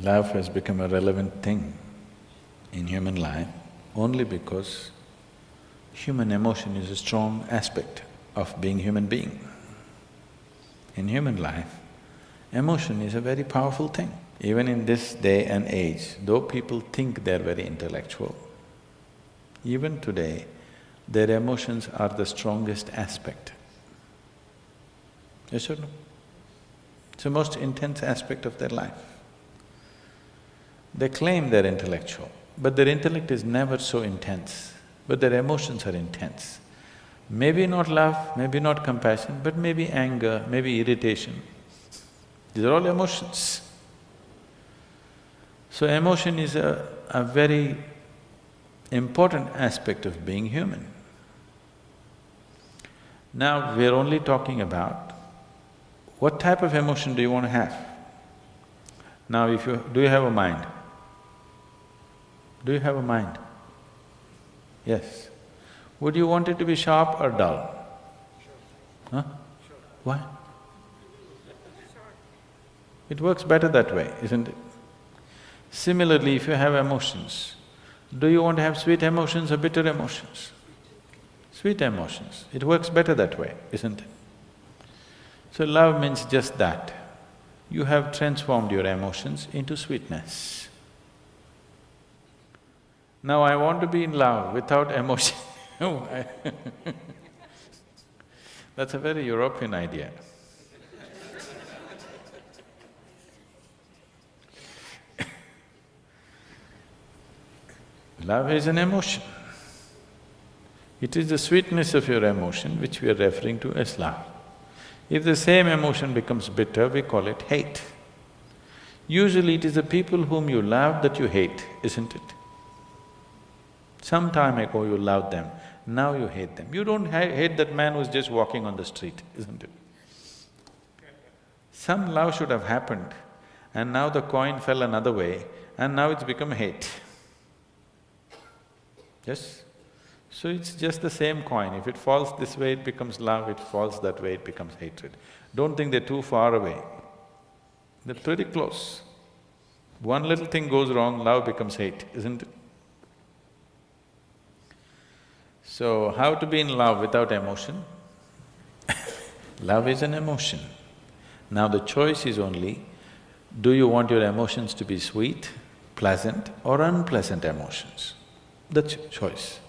Love has become a relevant thing in human life only because human emotion is a strong aspect of being human being. In human life, emotion is a very powerful thing. Even in this day and age, though people think they're very intellectual, even today, their emotions are the strongest aspect. Yes or no? It's the most intense aspect of their life. They claim they're intellectual, but their intellect is never so intense, but their emotions are intense. Maybe not love, maybe not compassion, but maybe anger, maybe irritation. These are all emotions. So emotion is a very important aspect of being human. Now we're only talking about what type of emotion do you want to have? Now do you have a mind? Do you have a mind? Yes. Would you want it to be sharp or dull? Huh? Why? It works better that way, isn't it? Similarly, if you have emotions, do you want to have sweet emotions or bitter emotions? Sweet emotions, it works better that way, isn't it? So love means just that. You have transformed your emotions into sweetness. Now I want to be in love without emotion. That's a very European idea. Love is an emotion. It is the sweetness of your emotion which we are referring to as love. If the same emotion becomes bitter, we call it hate. Usually it is the people whom you love that you hate, isn't it? Some time ago you loved them, now you hate them. You don't hate that man who's just walking on the street, isn't it? Some love should have happened and now the coin fell another way and now it's become hate. Yes? So it's just the same coin. If it falls this way, it becomes love, if it falls that way, it becomes hatred. Don't think they're too far away. They're pretty close. One little thing goes wrong, love becomes hate, isn't it? So, how to be in love without emotion? Love is an emotion. Now the choice is only, do you want your emotions to be sweet, pleasant or unpleasant emotions? That's your choice.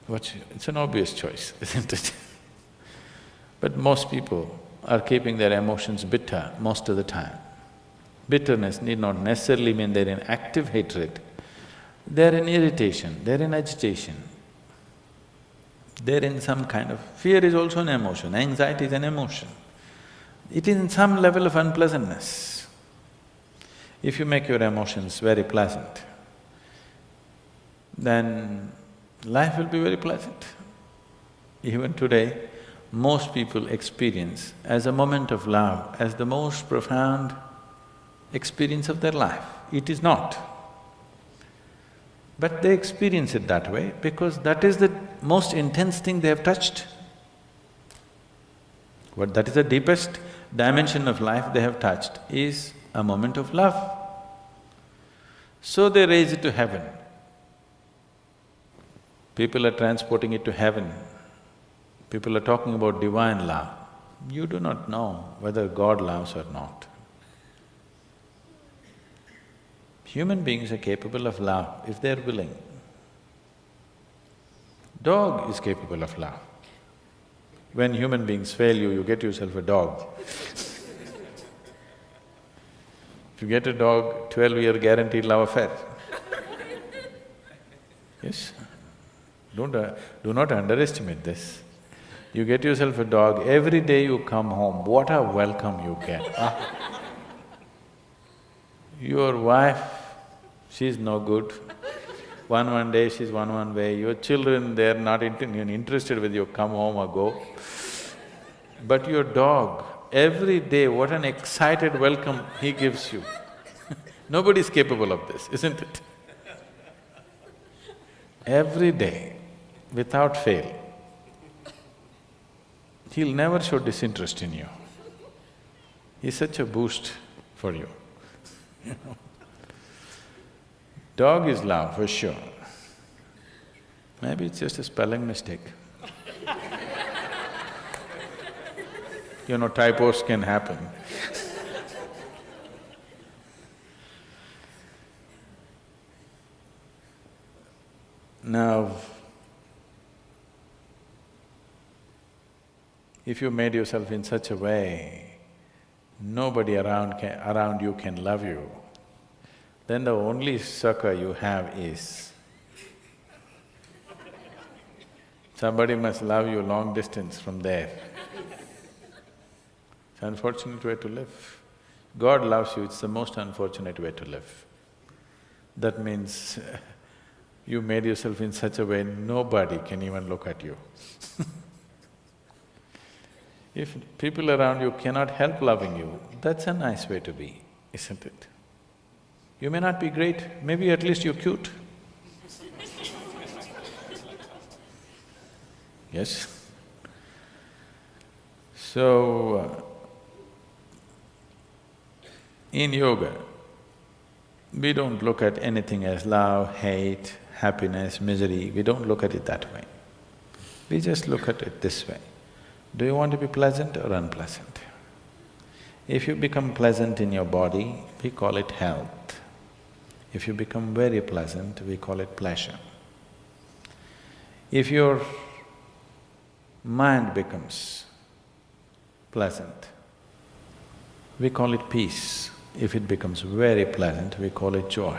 It's an obvious choice, isn't it? But most people are keeping their emotions bitter most of the time. Bitterness need not necessarily mean they're in active hatred. They're in irritation, they're in agitation. They're in some kind of… fear is also an emotion, anxiety is an emotion. It is in some level of unpleasantness. If you make your emotions very pleasant, then life will be very pleasant. Even today, most people experience as a moment of love as the most profound experience of their life. It is not. But they experience it that way because that is the most intense thing they have touched. That is the deepest dimension of life they have touched is a moment of love. So they raise it to heaven. People are transporting it to heaven. People are talking about divine love. You do not know whether God loves or not. Human beings are capable of love if they're willing. Dog is capable of love. When human beings fail you, you get yourself a dog. If you get a dog, 12-year guaranteed love affair. Yes? Do not underestimate this. You get yourself a dog, every day you come home, what a welcome you get, huh? Your wife, she's no good. One day she's one way, your children, they're not interested whether you come home or go. But your dog, every day, what an excited welcome he gives you. Nobody's capable of this, isn't it? Every day, without fail, he'll never show disinterest in you. is such a boost for you, you know. Dog is love for sure. Maybe it's just a spelling mistake. You know, typos can happen. Now, if you made yourself in such a way, nobody around you can love you, then the only succor you have is somebody must love you long distance from there. It's an unfortunate way to live. God loves you, it's the most unfortunate way to live. That means you made yourself in such a way nobody can even look at you. If people around you cannot help loving you, that's a nice way to be, isn't it? You may not be great, maybe at least you're cute. Yes? So, in yoga, we don't look at anything as love, hate, happiness, misery, we don't look at it that way. We just look at it this way. Do you want to be pleasant or unpleasant? If you become pleasant in your body, we call it health. If you become very pleasant, we call it pleasure. If your mind becomes pleasant, we call it peace. If it becomes very pleasant, we call it joy.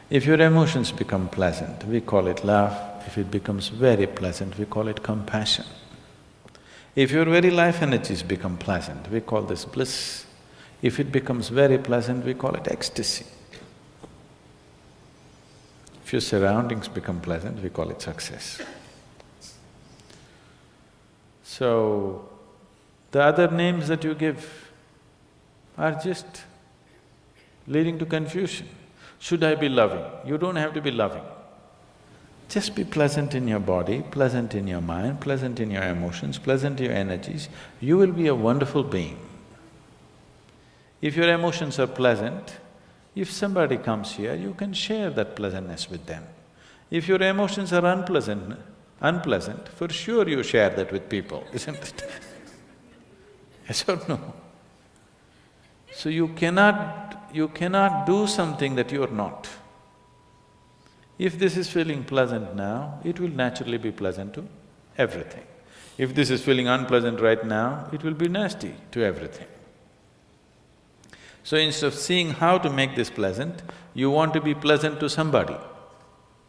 If your emotions become pleasant, we call it love. If it becomes very pleasant, we call it compassion. If your very life energies become pleasant, we call this bliss. If it becomes very pleasant, we call it ecstasy. If your surroundings become pleasant, we call it success. So, the other names that you give are just leading to confusion. Should I be loving? You don't have to be loving. Just be pleasant in your body, pleasant in your mind, pleasant in your emotions, pleasant in your energies, you will be a wonderful being. If your emotions are pleasant, if somebody comes here, you can share that pleasantness with them. If your emotions are unpleasant, for sure you share that with people, isn't it? Yes or no? So you cannot do something that you are not. If this is feeling pleasant now, it will naturally be pleasant to everything. If this is feeling unpleasant right now, it will be nasty to everything. So instead of seeing how to make this pleasant, you want to be pleasant to somebody.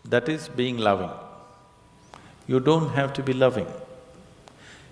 That is being loving. You don't have to be loving.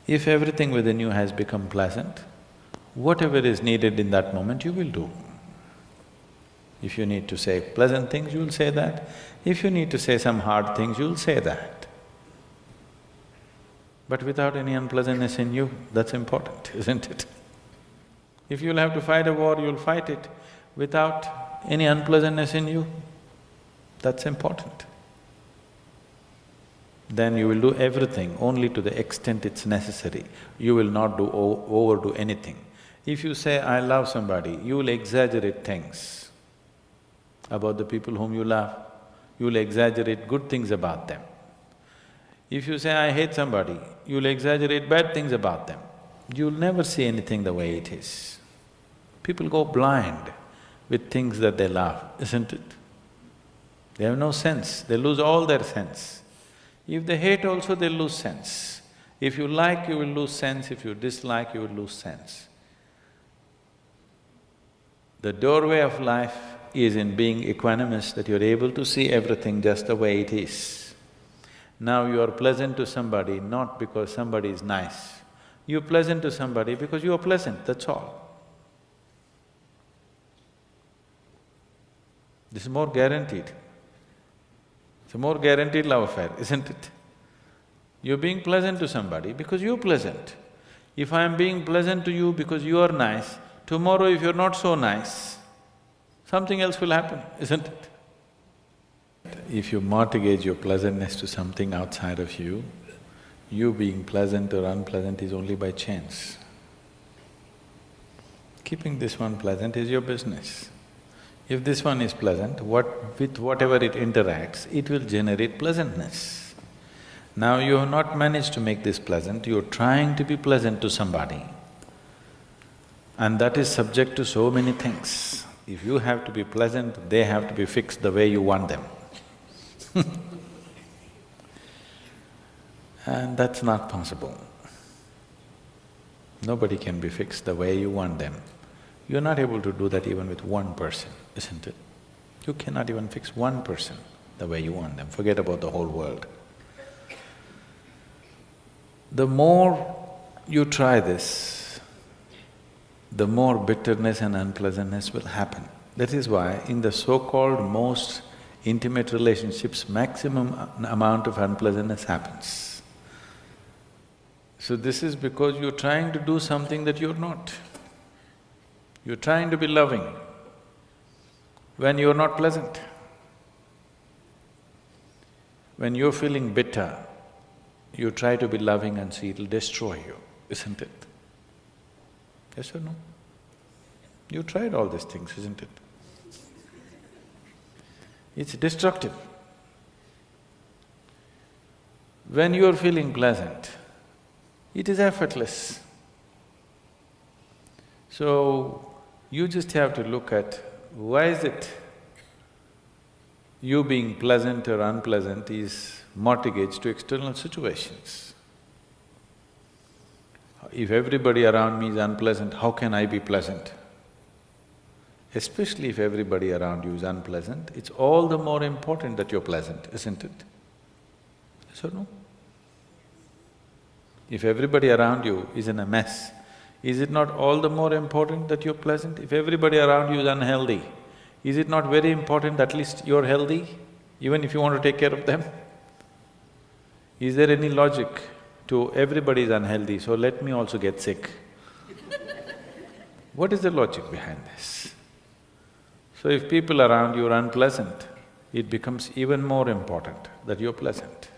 If everything within you has become pleasant, whatever is needed in that moment, you will do. If you need to say pleasant things, you will say that. If you need to say some hard things, you will say that. But without any unpleasantness in you, that's important, isn't it? If you'll have to fight a war, you'll fight it without any unpleasantness in you, that's important. Then you will do everything only to the extent it's necessary. You will not overdo anything. If you say, I love somebody, you will exaggerate things about the people whom you love. You will exaggerate good things about them. If you say, I hate somebody, you will exaggerate bad things about them. You'll never see anything the way it is. People go blind with things that they love, isn't it? They have no sense, they lose all their sense. If they hate also, they'll lose sense. If you like, you will lose sense. If you dislike, you will lose sense. The doorway of life is in being equanimous, that you're able to see everything just the way it is. Now you are pleasant to somebody not because somebody is nice. You're pleasant to somebody because you are pleasant, that's all. This is more guaranteed. It's a more guaranteed love affair, isn't it? You're being pleasant to somebody because you're pleasant. If I am being pleasant to you because you are nice, tomorrow if you're not so nice, something else will happen, isn't it? If you mortgage your pleasantness to something outside of you being pleasant or unpleasant is only by chance. Keeping this one pleasant is your business. If this one is pleasant, with whatever it interacts, it will generate pleasantness. Now you have not managed to make this pleasant, you're trying to be pleasant to somebody, and that is subject to so many things. If you have to be pleasant, they have to be fixed the way you want them. And that's not possible. Nobody can be fixed the way you want them. You're not able to do that even with one person, isn't it? You cannot even fix one person the way you want them, forget about the whole world. The more you try this, the more bitterness and unpleasantness will happen. That is why in the so-called most intimate relationships, maximum amount of unpleasantness happens. So this is because you're trying to do something that you're not. You're trying to be loving when you're not pleasant. When you're feeling bitter, you try to be loving and see it'll destroy you, isn't it? Yes or no? You tried all these things, isn't it? It's destructive. When you're feeling pleasant, it is effortless. So, you just have to look at why is it you being pleasant or unpleasant is mortgaged to external situations. If everybody around me is unpleasant, how can I be pleasant? Especially if everybody around you is unpleasant, it's all the more important that you're pleasant, isn't it? Yes or no? If everybody around you is in a mess, is it not all the more important that you're pleasant? If everybody around you is unhealthy, is it not very important that at least you're healthy, even if you want to take care of them? Is there any logic to everybody is unhealthy, so let me also get sick? What is the logic behind this? So if people around you are unpleasant, it becomes even more important that you're pleasant.